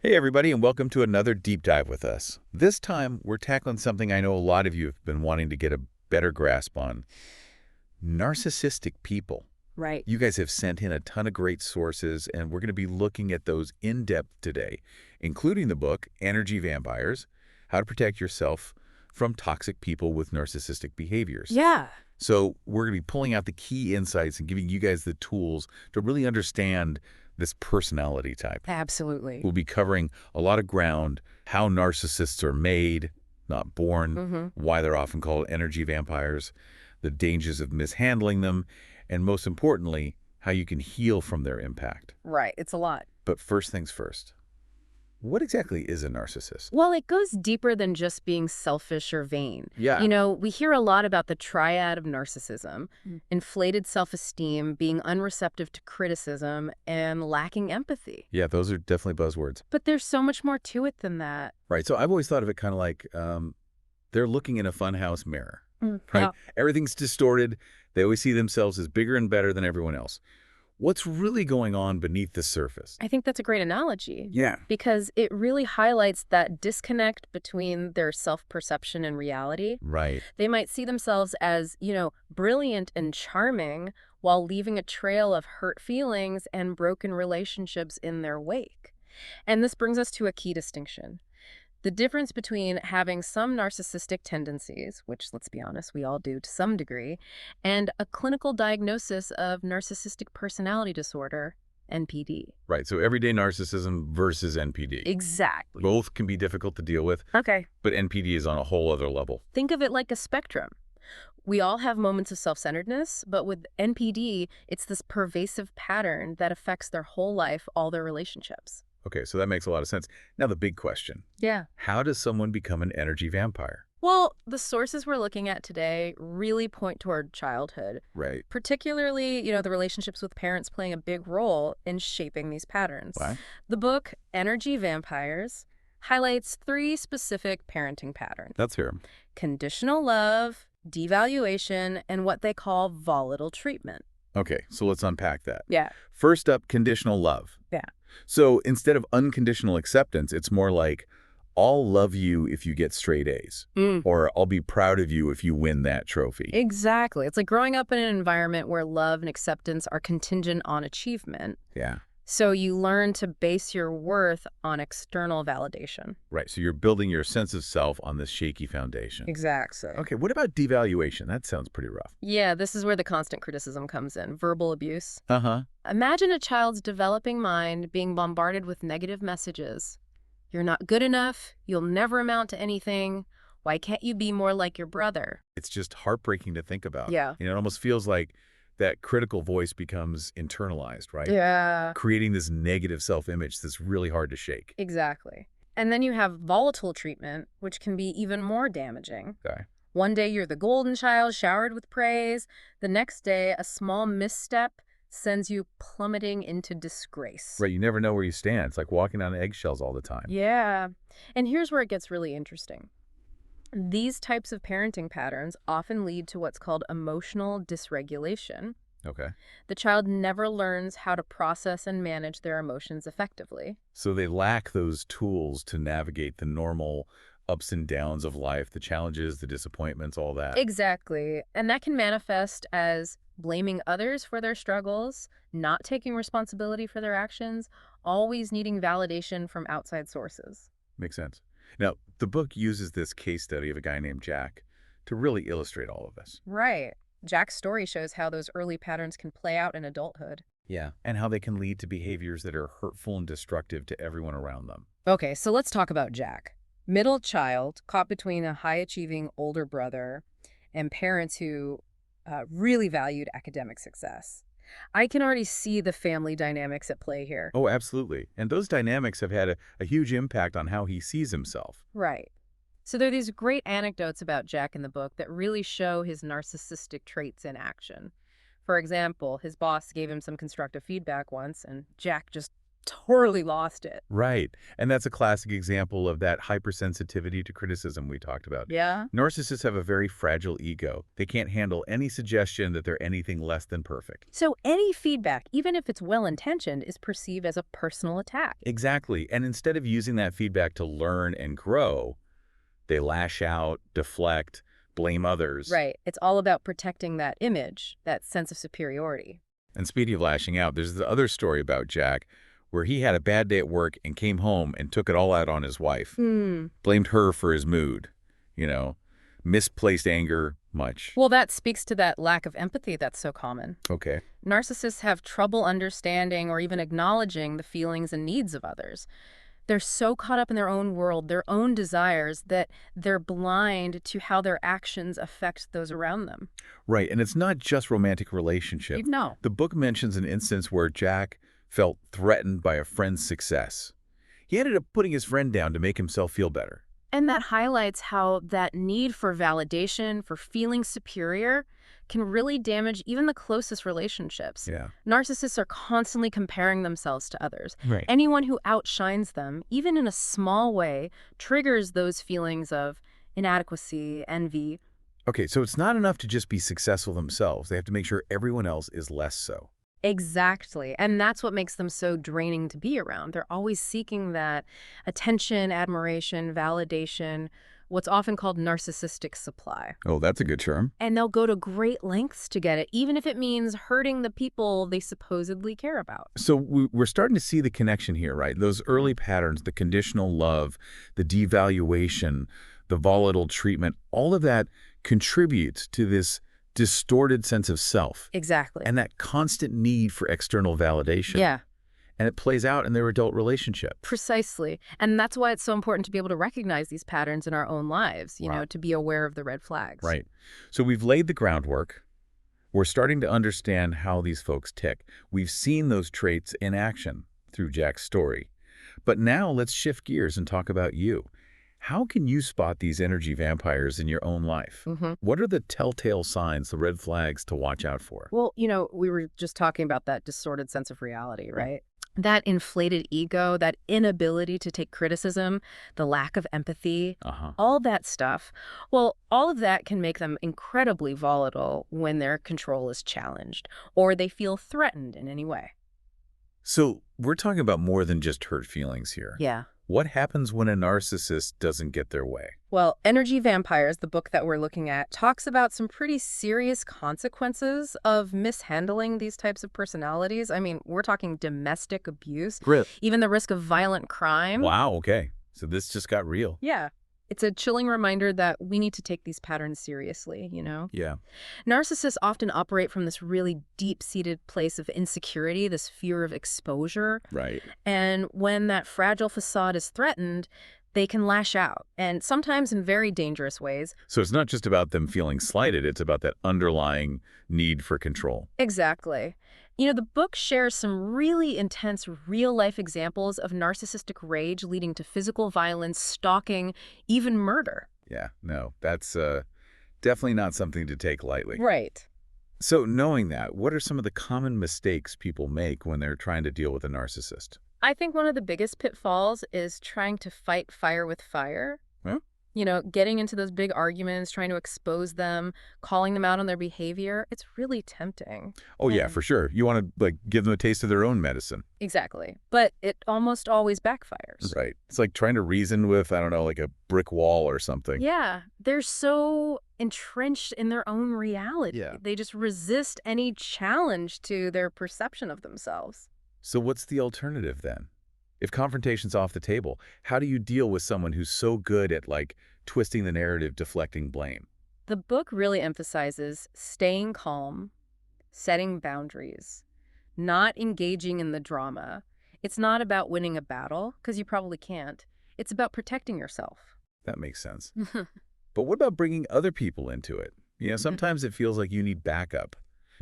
Hey, everybody, and welcome to another deep dive with us. This time, we're tackling something I know a lot of you have been wanting to get a better grasp on: narcissistic people. Right. You guys have sent in a ton of great sources, and we're going to be looking at those in depth today, including the book, Energy Vampires: How to Protect Yourself from Toxic People with Narcissistic Behaviors. Yeah, So we're going to be pulling out the key insights and giving you guys the tools to really understand this personality type. absolutely. We'll be covering a lot of ground: how narcissists are made, not born, hmm why they're often called energy vampires, the dangers of mishandling them, and most importantly, how you can heal from their impact. Right. It's a lot. But first things first, what exactly is a narcissist? Well, it goes deeper than just being selfish or vain. Yeah, We hear a lot about the triad of narcissism: inflated self-esteem, being unreceptive to criticism, and lacking empathy. yeah, those are definitely buzzwords. But there's so much more to it than that. Right, so I've always thought of it kind of like they're looking in a funhouse mirror, right? Yeah. Everything's distorted. They always see themselves as bigger and better than everyone else. What's really going on beneath the surface? I think that's a great analogy Yeah. because it really highlights that disconnect between their self-perception and reality. Right. They might see themselves as, brilliant and charming while leaving a trail of hurt feelings and broken relationships in their wake. And this brings us to a key distinction: the difference between having some narcissistic tendencies, which, let's be honest, we all do to some degree, and a clinical diagnosis of narcissistic personality disorder, NPD. Right. So everyday narcissism versus NPD. Exactly. Both can be difficult to deal with, Okay. but NPD is on a whole other level. Think of it like a spectrum. We all have moments of self-centeredness, but with NPD, it's this pervasive pattern that affects their whole life, all their relationships. Okay, so that makes a lot of sense. Now the big question: Yeah. how does someone become an energy vampire? Well, the sources we're looking at today really point toward childhood, Right. particularly, the relationships with parents playing a big role in shaping these patterns. Why? The book, Energy Vampires, highlights three specific parenting patterns: Let's hear 'em. conditional love, devaluation, and what they call volatile treatment. Okay, so let's unpack that. Yeah. First up, conditional love. Yeah. So instead of unconditional acceptance, it's more like, I'll love you if you get straight A's, or I'll be proud of you if you win that trophy. Exactly. It's like growing up in an environment where love and acceptance are contingent on achievement. Yeah. So you learn to base your worth on external validation. Right, so you're building your sense of self on this shaky foundation. Exactly. Okay, what about devaluation? That sounds pretty rough. Yeah, this is where the constant criticism comes in: verbal abuse. Uh-huh. Imagine a child's developing mind being bombarded with negative messages. You're not good enough. You'll never amount to anything. Why can't you be more like your brother? It's just heartbreaking to think about. Yeah. It almost feels like that critical voice becomes internalized, right? Yeah. Creating this negative self-image that's really hard to shake. Exactly. And then you have volatile treatment, which can be even more damaging. Okay. One day you're the golden child, showered with praise. The next day, a small misstep sends you plummeting into disgrace. Right, you never know where you stand. It's like walking on eggshells all the time. Yeah. And here's where it gets really interesting. These types of parenting patterns often lead to what's called emotional dysregulation. Okay. The child never learns how to process and manage their emotions effectively. So they lack those tools to navigate the normal ups and downs of life, the challenges, the disappointments, all that. Exactly. And that can manifest as blaming others for their struggles, not taking responsibility for their actions, always needing validation from outside sources. Makes sense. Now, the book uses this case study of a guy named Jack to really illustrate all of this. Right. Jack's story shows how those early patterns can play out in adulthood. Yeah. And how they can lead to behaviors that are hurtful and destructive to everyone around them. Okay, so let's talk about Jack. Middle child, caught between a high-achieving older brother and parents who really valued academic success. I can already see the family dynamics at play here. Oh, absolutely. And those dynamics have had a huge impact on how he sees himself. Right. So there are these great anecdotes about Jack in the book that really show his narcissistic traits in action. For example, his boss gave him some constructive feedback once, and Jack just totally lost it. Right. And that's a classic example of that hypersensitivity to criticism we talked about. Yeah. Narcissists have a very fragile ego. They can't handle any suggestion that they're anything less than perfect. So any feedback, even if it's well-intentioned, is perceived as a personal attack. Exactly. And instead of using that feedback to learn and grow, they lash out, deflect, blame others. Right. It's all about protecting that image, that sense of superiority. And speaking of lashing out, there's the other story about Jack where he had a bad day at work and came home and took it all out on his wife. Hmm. Blamed her for his mood, you know, misplaced anger, much. Well, that speaks to that lack of empathy that's so common. Okay. Narcissists have trouble understanding or even acknowledging the feelings and needs of others. They're so caught up in their own world, their own desires, that they're blind to how their actions affect those around them. Right, and it's not just romantic relationship. No. The book mentions an instance where Jack felt threatened by a friend's success. He ended up putting his friend down to make himself feel better. And that highlights how that need for validation, for feeling superior, can really damage even the closest relationships. Yeah. Narcissists are constantly comparing themselves to others. Right. Anyone who outshines them, even in a small way, triggers those feelings of inadequacy, envy. Okay, so it's not enough to just be successful themselves. They have to make sure everyone else is less so. Exactly. And that's what makes them so draining to be around. They're always seeking that attention, admiration, validation, what's often called narcissistic supply. Oh, that's a good term. And they'll go to great lengths to get it, even if it means hurting the people they supposedly care about. So we're starting to see the connection here, right? Those early patterns, the conditional love, the devaluation, the volatile treatment, all of that contributes to this distorted sense of self. Exactly. And that constant need for external validation. Yeah, And it plays out in their adult relationship. precisely. And that's why it's so important to be able to recognize these patterns in our own lives, you Wow. know, to be aware of the red flags. Right. So we've laid the groundwork. We're starting to understand how these folks tick. We've seen those traits in action through Jack's story. But now let's shift gears and talk about you. How can you spot these energy vampires in your own life? What are the telltale signs, the red flags to watch out for? Well, you know, we were just talking about that distorted sense of reality, right? That inflated ego, that inability to take criticism, the lack of empathy, all that stuff. Well, all of that can make them incredibly volatile when their control is challenged or they feel threatened in any way. So we're talking about more than just hurt feelings here. Yeah. What happens when a narcissist doesn't get their way? Well, Energy Vampires, the book that we're looking at, talks about some pretty serious consequences of mishandling these types of personalities. I mean, we're talking domestic abuse, Grit. even the risk of violent crime. Wow, okay. So this just got real. Yeah. It's a chilling reminder that we need to take these patterns seriously, you know? Yeah. Narcissists often operate from this really deep-seated place of insecurity, this fear of exposure. Right. And when that fragile facade is threatened, they can lash out, and sometimes in very dangerous ways. So it's not just about them feeling slighted, it's about that underlying need for control. Exactly. You know, the book shares some really intense real-life examples of narcissistic rage leading to physical violence, stalking, even murder. Yeah, no, that's definitely not something to take lightly. Right. So knowing that, what are some of the common mistakes people make when they're trying to deal with a narcissist? I think one of the biggest pitfalls is trying to fight fire with fire. Huh? You know, getting into those big arguments, trying to expose them, calling them out on their behavior. It's really tempting. Oh, yeah, And- for sure. You want to, like, give them a taste of their own medicine. Exactly. But it almost always backfires. Right. It's like trying to reason with, I don't know, like a brick wall or something. Yeah, they're so entrenched in their own reality. Yeah. They just resist any challenge to their perception of themselves. So what's the alternative then? If confrontation's off the table, how do you deal with someone who's so good at, like, twisting the narrative, deflecting blame? The book really emphasizes staying calm, setting boundaries, not engaging in the drama. It's not about winning a battle, because you probably can't. It's about protecting yourself. That makes sense. But what about bringing other people into it? You know, sometimes it feels like you need backup.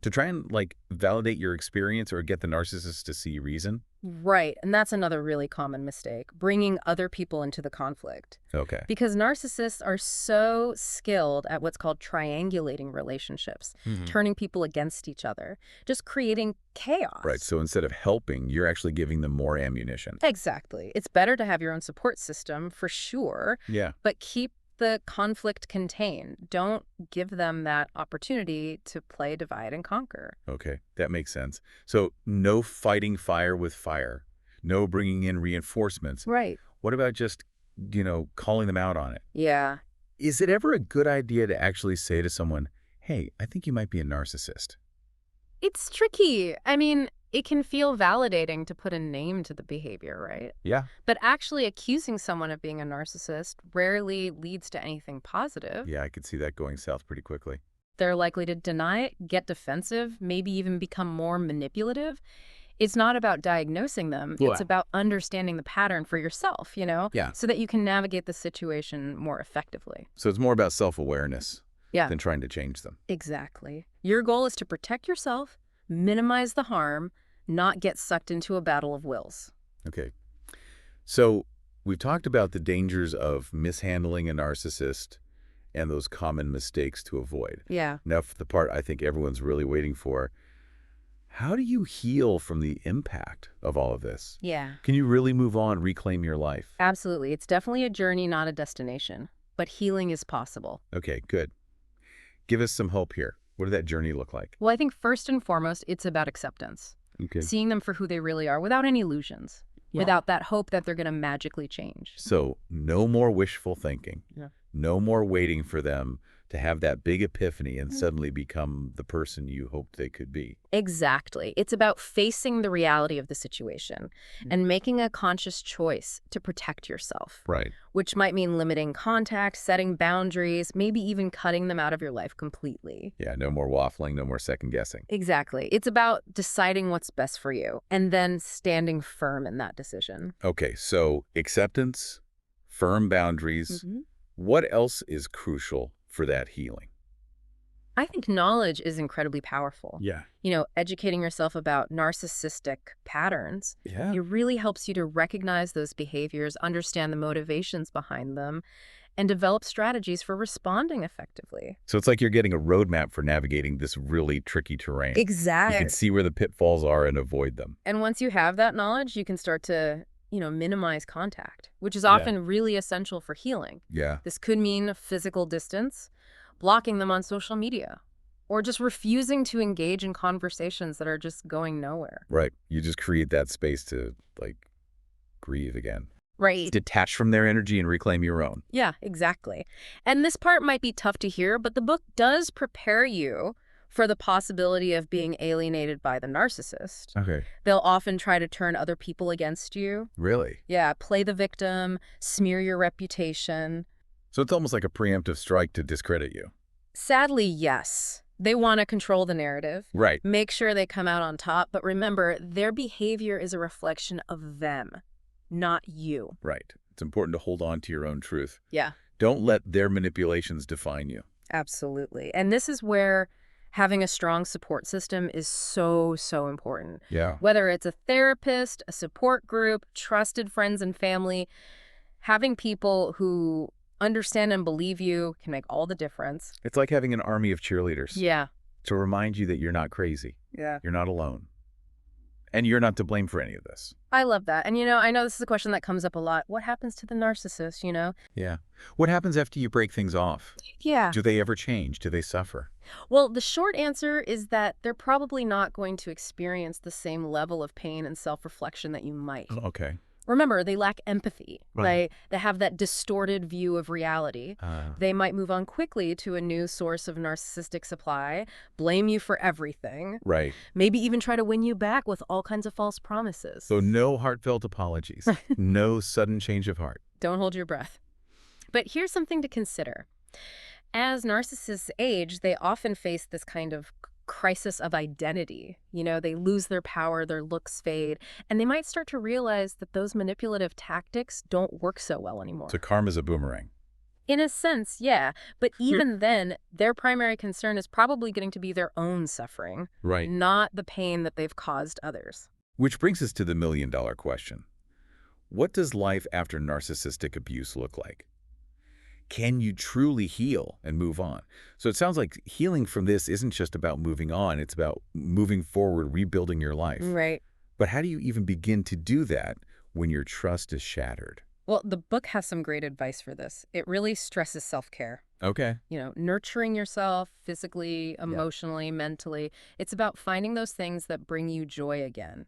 To try and, like, validate your experience or get the narcissist to see reason? Right, and that's another really common mistake, bringing other people into the conflict. Okay. Because narcissists are so skilled at what's called triangulating relationships, Hmm. turning people against each other, just creating Right, chaos. so instead of helping, you're actually giving them more ammunition. Exactly. It's better to have your own support system, for sure, Yeah. but keep the conflict contained. Don't give them that opportunity to play divide and conquer. Okay, that makes sense. So no fighting fire with fire, no bringing in reinforcements. Right. What about just, calling them out on it? Yeah. Is it ever a good idea to actually say to someone, hey, I think you might be a narcissist? It's tricky. I mean, it can feel validating to put a name to the behavior, right? Yeah. But actually accusing someone of being a narcissist rarely leads to anything positive. Yeah, I could see that going south pretty quickly. They're likely to deny it, get defensive, maybe even become more manipulative. It's not about diagnosing them. It's Well, about understanding the pattern for yourself, yeah. so that you can navigate the situation more effectively. So it's more about self-awareness Yeah, than trying to change them. exactly. Your goal is to protect yourself, minimize the harm, not get sucked into a battle of wills. Okay. So we've talked about the dangers of mishandling a narcissist and those common mistakes to avoid. Yeah. Now, for the part I think everyone's really waiting for, how do you heal from the impact of all of this? Yeah. Can you really move on, reclaim your life? Absolutely. It's definitely a journey, not a destination. But healing is possible. Okay, good. Give us some hope here. What did that journey look like? Well, I think first and foremost, it's about acceptance. Okay. Seeing them for who they really are without any illusions, without that hope that they're going to magically change. So no more wishful thinking. Yeah. No more waiting for them to have that big epiphany and suddenly become the person you hoped they could be. Exactly. It's about facing the reality of the situation and making a conscious choice to protect yourself, Right. which might mean limiting contact, setting boundaries, maybe even cutting them out of your life completely. Yeah, no more waffling, no more second guessing. Exactly. It's about deciding what's best for you and then standing firm in that decision. Okay, so acceptance, firm boundaries. What else is crucial for that healing? I think knowledge is incredibly powerful. Yeah. Educating yourself about narcissistic patterns, Yeah. it really helps you to recognize those behaviors, understand the motivations behind them, and develop strategies for responding effectively. So it's like you're getting a roadmap for navigating this really tricky terrain. You Exactly. can see where the pitfalls are and avoid them. And once you have that knowledge, you can start to, minimize contact, which is often really essential for healing. Yeah. This could mean physical distance, blocking them on social media, or just refusing to engage in conversations that are just going nowhere. Right. You just create that space to, like, grieve again. Right. Detach from their energy and reclaim your own. Yeah, exactly. And this part might be tough to hear, but the book does prepare you for the possibility of being alienated by the narcissist. Okay. They'll often try to turn other people against you. Really? Yeah, play the victim, smear your reputation. So it's almost like a preemptive strike to discredit you. Sadly, yes. They want to control the narrative, Right. make sure they come out on top, but remember, their behavior is a reflection of them, not you. Right. It's important to hold on to your own truth. Yeah, Don't let their manipulations define you. absolutely. And this is where having a strong support system is so, so important. Yeah. Whether it's a therapist, a support group, trusted friends and family, having people who understand and believe you can make all the difference. It's like having an army of cheerleaders Yeah. to remind you that you're not crazy. Yeah. You're not alone. And you're not to blame for any of this. I love that. And, I know this is a question that comes up a lot. What happens to the narcissist? Yeah. What happens after you break things off? Yeah. Do they ever change? Do they suffer? Well, the short answer is that they're probably not going to experience the same level of pain and self-reflection that you might. Okay. Remember, they lack empathy. Right. They have that distorted view of reality. They might move on quickly to a new source of narcissistic supply, blame you for everything, Right. maybe even try to win you back with all kinds of false promises. So no heartfelt apologies. No sudden change of heart. Don't hold your breath. But here's something to consider. As narcissists age, they often face this kind of crisis of identity. They lose their power, their looks fade, and they might start to realize that those manipulative tactics don't work so well anymore. So karma's a boomerang. In a sense, yeah. But even then, their primary concern is probably going to be their own suffering, Right. not the pain that they've caused others. Which brings us to the million-dollar question. What does life after narcissistic abuse look like? Can you truly heal and move on? So it sounds like healing from this isn't just about moving on, it's about moving forward, rebuilding your life. Right. But how do you even begin to do that when your trust is shattered? Well, the book has some great advice for this. It really stresses self-care. Okay. Nurturing yourself physically, Yeah. emotionally, mentally. It's about finding those things that bring you joy again,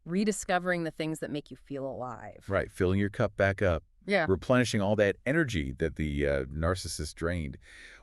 rediscovering the things that make you feel alive. Right. Filling your cup back up, Yeah. replenishing all that energy that the narcissist drained.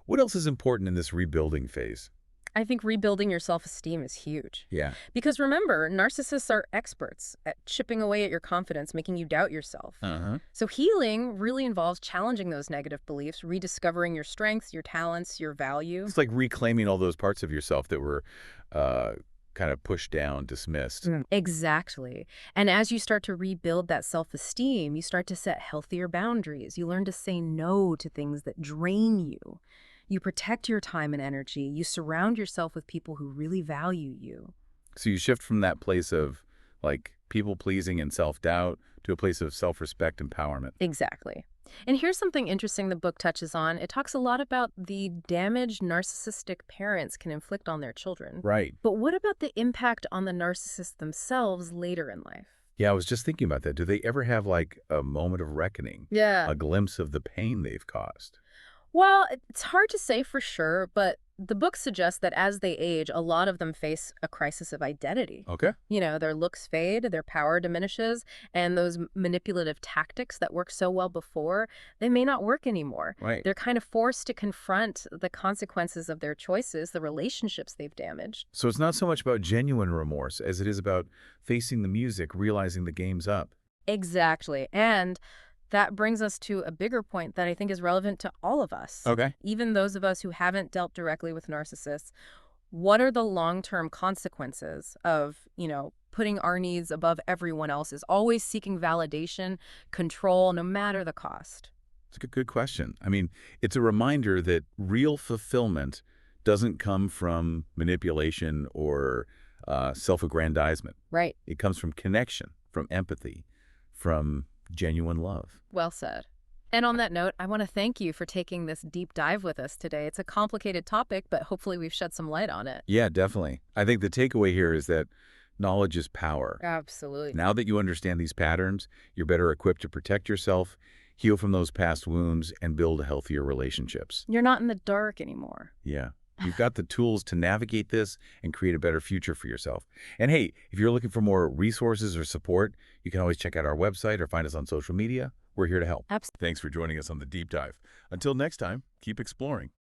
What else is important in this rebuilding phase? I think rebuilding your self-esteem is huge. Yeah. Because remember, narcissists are experts at chipping away at your confidence, making you doubt yourself. Uh-huh. So healing really involves challenging those negative beliefs, rediscovering your strengths, your talents, your value. It's like reclaiming all those parts of yourself that were uh, kind of pushed down, dismissed. Exactly. And as you start to rebuild that self-esteem, you start to set healthier boundaries. You learn to say no to things that drain you. You protect your time and energy. You surround yourself with people who really value you. So you shift from that place of like people-pleasing and self-doubt to a place of self-respect, empowerment. Exactly. And here's something interesting the book touches on. It talks a lot about the damage narcissistic parents can inflict on their children. Right. But what about the impact on the narcissists themselves later in life? Yeah, I was just thinking about that. Do they ever have like a moment of reckoning, Yeah. a glimpse of the pain they've caused? Well, it's hard to say for sure, but the book suggests that as they age, a lot of them face a crisis of identity. Okay. Their looks fade, their power diminishes, and those manipulative tactics that worked so well before, they may not work anymore. Right. They're kind of forced to confront the consequences of their choices, the relationships they've damaged. So it's not so much about genuine remorse as it is about facing the music, realizing the game's up. Exactly. And that brings us to a bigger point that I think is relevant to all of us, Okay. even those of us who haven't dealt directly with narcissists. What are the long-term consequences of, putting our needs above everyone else's, always seeking validation, control, no matter the cost? It's a good question. I mean, it's a reminder that real fulfillment doesn't come from manipulation or self-aggrandizement. Right. It comes from connection, from empathy, from genuine love. Well said. And on that note, I want to thank you for taking this deep dive with us today. It's a complicated topic, but hopefully we've shed some light on it. Yeah, definitely. I think the takeaway here is that knowledge is power. Absolutely. Now that you understand these patterns, you're better equipped to protect yourself, heal from those past wounds, and build healthier relationships. You're not in the dark anymore. Yeah. You've got the tools to navigate this and create a better future for yourself. And hey, if you're looking for more resources or support, you can always check out our website or find us on social media. We're here to help. Absolutely. Thanks for joining us on the deep dive. Until next time, keep exploring.